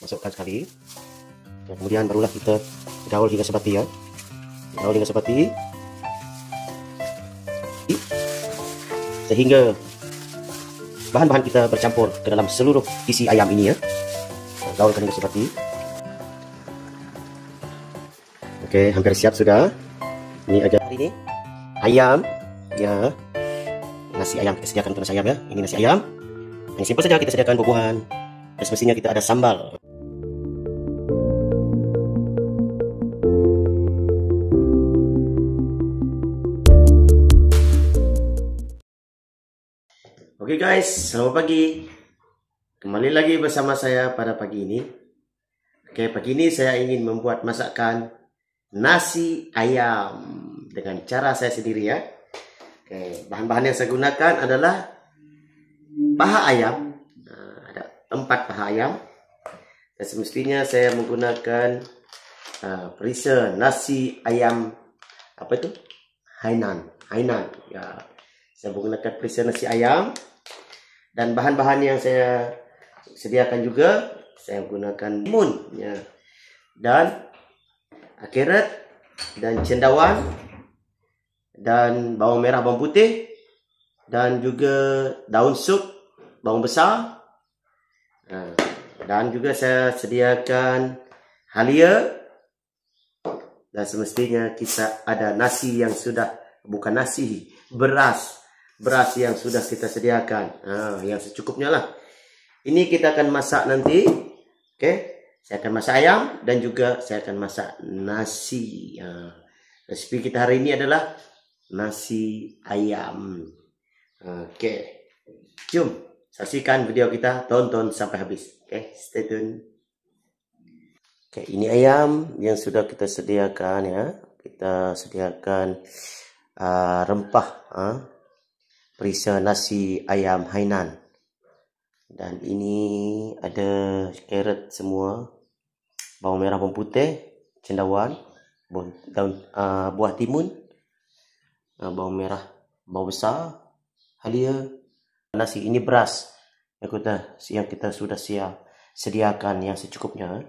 masukkan sekali. Ya, kemudian barulah kita gaul hingga sebati ya. Gaul hingga sebati. Sehingga bahan-bahan kita bercampur ke dalam seluruh isi ayam ini ya. Gaulkan hingga sebati. Oke, hampir siap sudah. Ini aja hari ini ayam ya. Nasi ayam kita sediakan untuk nasi ayam ya. Ini nasi ayam. Yang simpel saja, kita sediakan buah-buahan. Dan semestinya kita ada sambal. Oke guys, selamat pagi. Kembali lagi bersama saya pada pagi ini. Oke, pagi ini saya ingin membuat masakan nasi ayam dengan cara saya sendiri ya. Oke, bahan-bahan yang saya gunakan adalah paha ayam. Nah, ada 4 paha ayam. Dan semestinya saya menggunakan perisa nasi ayam apa itu? Hainan ya. Saya menggunakan perisa nasi ayam. Dan bahan-bahan yang saya sediakan juga, saya menggunakan timun ya, dan carrot, dan cendawan, dan bawang merah, bawang putih, dan juga daun sup, bawang besar, dan juga saya sediakan halia. Dan semestinya kita ada nasi yang sudah, bukan nasi, beras yang sudah kita sediakan, yang secukupnya lah. Ini kita akan masak nanti. Oke, saya akan masak ayam dan juga saya akan masak nasi. Resipi kita hari ini adalah nasi ayam. Oke, jom saksikan video kita, tonton sampai habis. Oke, stay tune. Oke, ini ayam yang sudah kita sediakan ya. Kita sediakan rempah. Perisa nasi ayam Hainan. Dan ini ada carrot semua, bawang merah, bawang putih, cendawan, buah timun, bawang merah, bawang besar, halia. Nasi ini beras yang kita sudah sediakan yang secukupnya.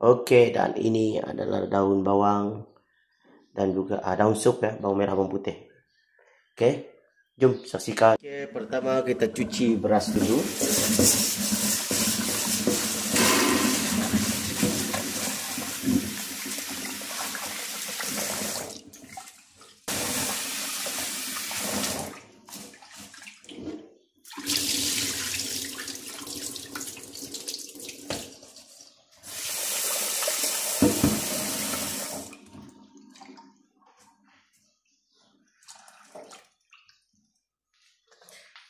Oke, dan ini adalah daun bawang dan juga daun sup ya, bawang merah, bawang putih. Oke. Jom saksikan. Oke, pertama kita cuci beras dulu.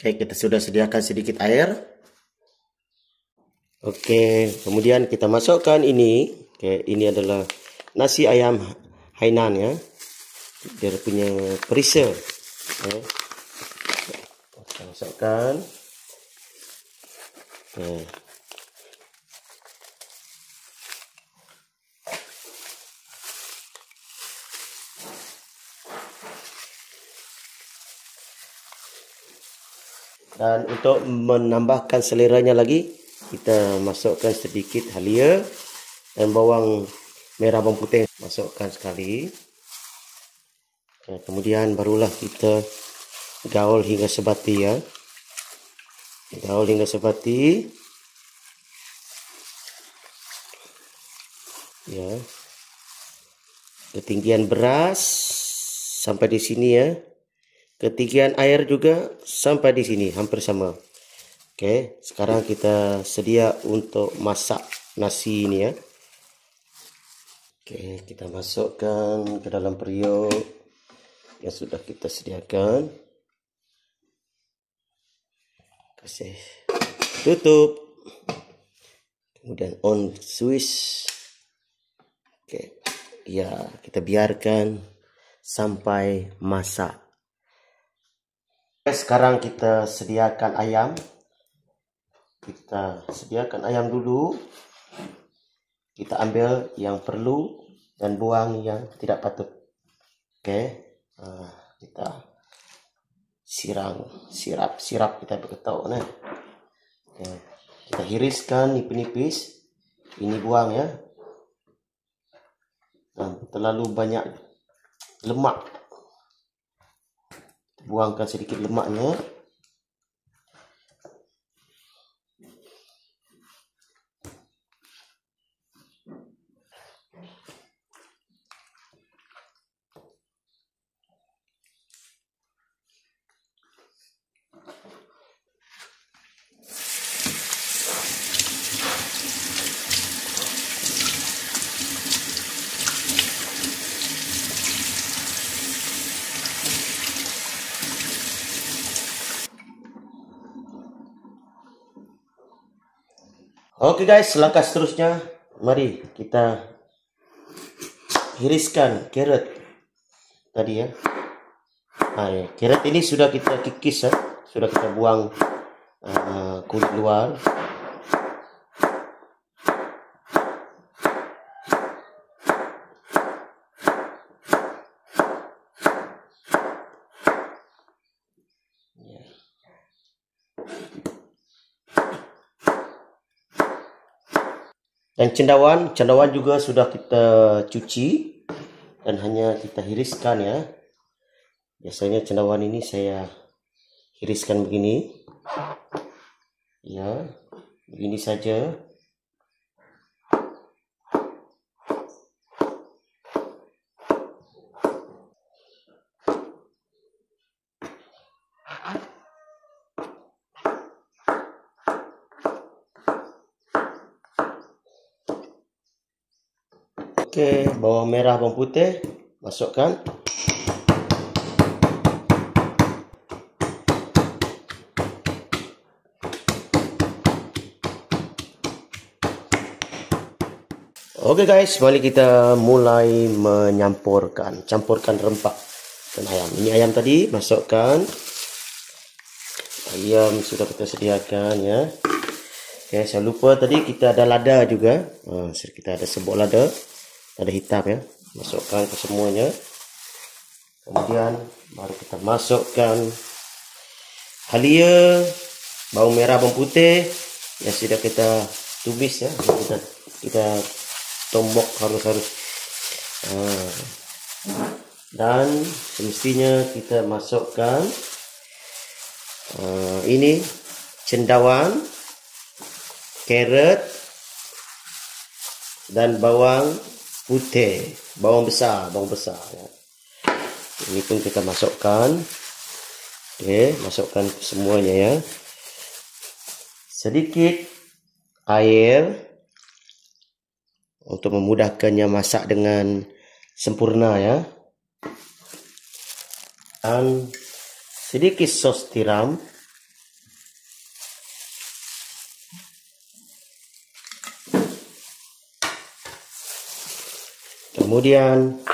Oke, kita sudah sediakan sedikit air. Oke, kemudian kita masukkan ini. Oke, ini adalah nasi ayam Hainan ya. Dia punya perisa. Oke. Kita masukkan. Oke. Dan untuk menambahkan seleranya lagi, kita masukkan sedikit halia dan bawang merah, bawang putih. Masukkan sekali. Kemudian barulah kita gaul hingga sebati ya. Gaul hingga sebati. Ya. Ketinggian beras sampai di sini ya. Ketinggian air juga sampai di sini, hampir sama. Oke, sekarang kita sedia untuk masak nasi ini ya. Oke, kita masukkan ke dalam periuk yang sudah kita sediakan. Kasih tutup. Kemudian on switch. Oke, ya, kita biarkan sampai masak. Sekarang kita sediakan ayam. Kita sediakan ayam dulu. Kita ambil yang perlu dan buang yang tidak patut. Oke, kita sirap kita beritahu nah. Oke, kita hiriskan nipis-nipis Ini buang ya. Terlalu banyak lemak. Buangkan sedikit lemaknya. Oke guys, langkah seterusnya, mari kita iriskan carrot tadi ya. Nah, carrot ini sudah kita kikis ya, sudah kita buang kulit luar. Dan cendawan juga sudah kita cuci dan hanya kita iriskan ya. Biasanya cendawan ini saya iriskan begini. Ya, begini saja. Oke, bawang merah, bawang putih masukkan. Oke guys, mari kita mulai campurkan rempah dan ayam. Ini ayam tadi, masukkan. Ayam sudah kita sediakan ya. Oke, saya lupa tadi kita ada lada juga. Kita ada serbuk lada. Ada hitam ya, masukkan ke semuanya. Kemudian baru kita masukkan halia, bawang merah, bawang putih yang sudah kita tumis ya. Kita tombok halus-halus. Dan semestinya kita masukkan ini cendawan, carrot dan bawang putih, bawang besar ya. Ini pun kita masukkan. Oke, masukkan semuanya ya. Sedikit air untuk memudahkannya masak dengan sempurna ya. Dan sedikit sos tiram. Kemudian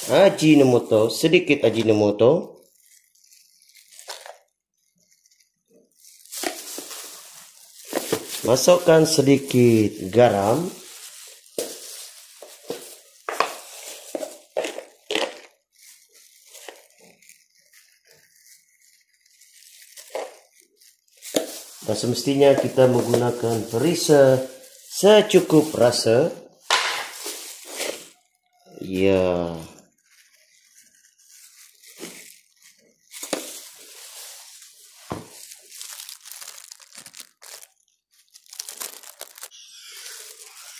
ajinomoto, sedikit ajinomoto. Masukkan sedikit garam. Dan semestinya kita menggunakan perisa secukup rasa. Ya.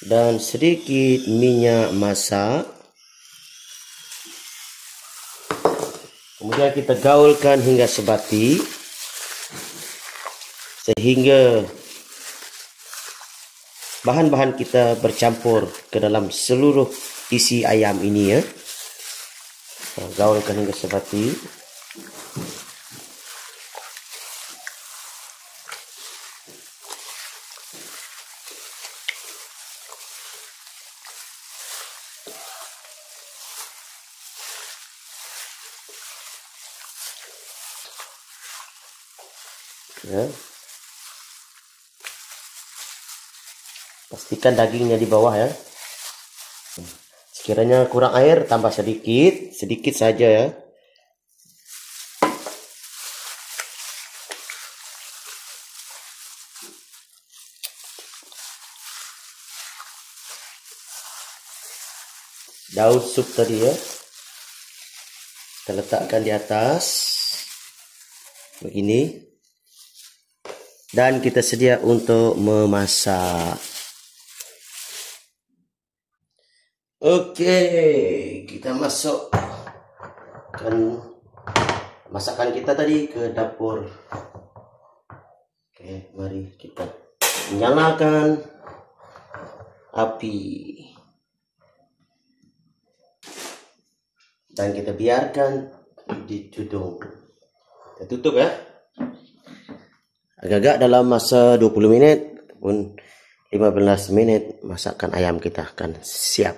Dan sedikit minyak masak. Kemudian kita gaulkan hingga sebati. Sehingga bahan-bahan kita bercampur ke dalam seluruh isi ayam ini ya. Gaulkan hingga sebati. Ya. Pastikan dagingnya di bawah ya. Sekiranya kurang air, tambah sedikit saja ya. daun sup tadi ya. Kita letakkan di atas begini. Dan kita sedia untuk memasak. Oke, kita masukkan masakan kita tadi ke dapur. Oke, mari kita nyalakan api. Dan kita biarkan ditudung. Kita tutup ya. Agak-agak dalam masa 20 minit pun 15 menit masakan ayam kita akan siap.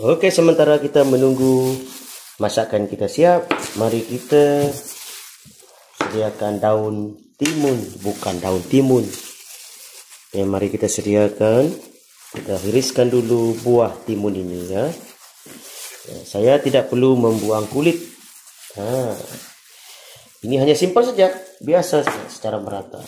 Oke, sementara kita menunggu masakan kita siap, mari kita sediakan daun timun, bukan daun timun. Oke, mari kita sediakan, kita iriskan dulu buah timun ini ya. Saya tidak perlu membuang kulit. Ini hanya simpel saja, biasa saja, secara merata.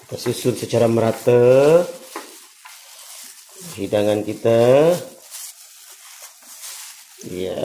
Kita susun secara merata hidangan kita. Ya.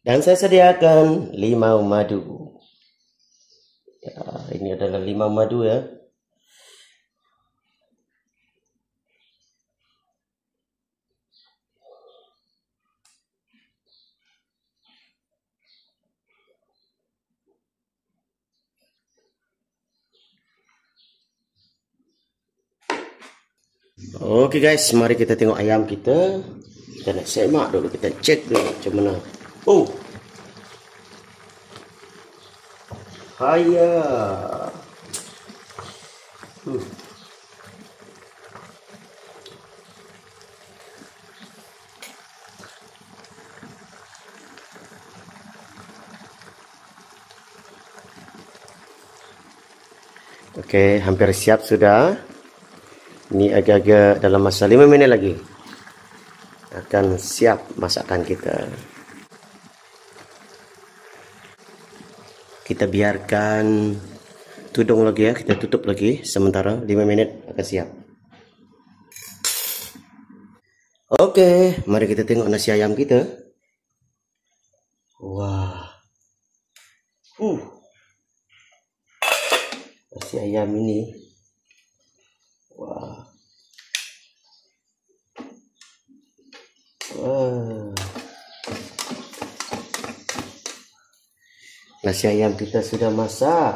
Dan saya sediakan limau madu. Ya, ini adalah limau madu ya. Oke guys, mari kita tengok ayam kita. Kita nak semak dulu, kita cek dulu macam mana. Oh, haya. Oke, hampir siap sudah. Ini agak-agak dalam masa 5 minit lagi akan siap masakan kita. Kita biarkan tudung lagi ya, kita tutup lagi sementara 5 menit akan siap. Oke, mari kita tengok nasi ayam kita. Wah. Nasi ayam ini. Wah. Nasi ayam kita sudah masak.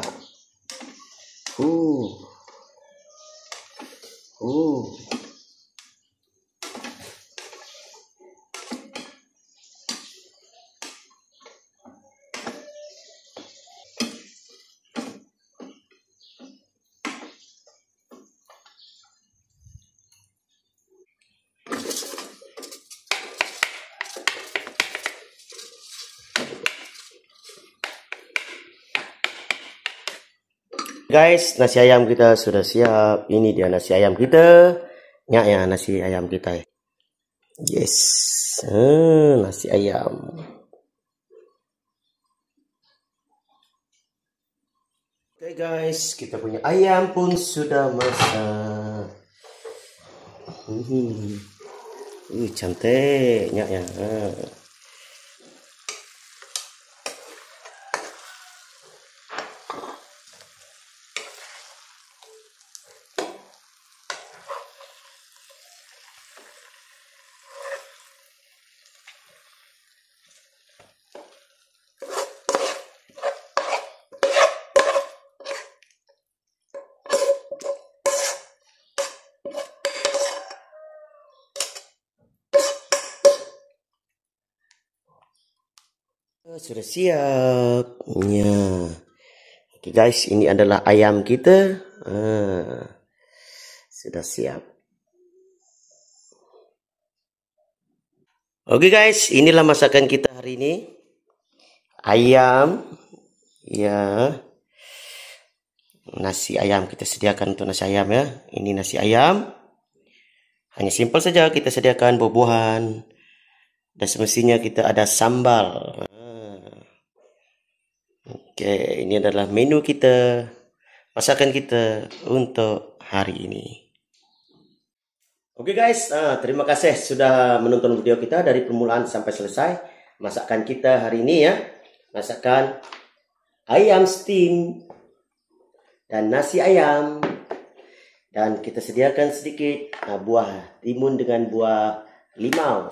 Guys, nasi ayam kita sudah siap. Ini dia nasi ayam kita. Ya, nasi ayam kita. Yes, nasi ayam. Oke guys, kita punya ayam pun sudah masak. Cantiknya ya. Sudah siap. Ya. Oke guys, ini adalah ayam kita. Sudah siap. Oke guys, inilah masakan kita hari ini. Ayam. Ya. Nasi ayam kita sediakan untuk nasi ayam ya. Ini nasi ayam. Hanya simpel saja kita sediakan buah-buahan. Dan semestinya kita ada sambal. Oke, ini adalah menu kita. Masakan kita untuk hari ini. Oke guys, terima kasih sudah menonton video kita dari permulaan sampai selesai. Masakan kita hari ini ya. Masakan ayam steam dan nasi ayam. Dan kita sediakan sedikit buah timun dengan buah limau.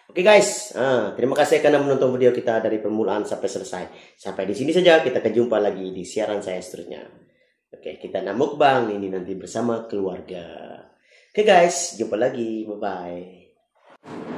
Oke guys, terima kasih karena menonton video kita dari permulaan sampai selesai. Sampai di sini saja, kita akan jumpa lagi di siaran saya seterusnya. Oke, kita nak mukbang ini nanti bersama keluarga. Oke guys, jumpa lagi, bye-bye.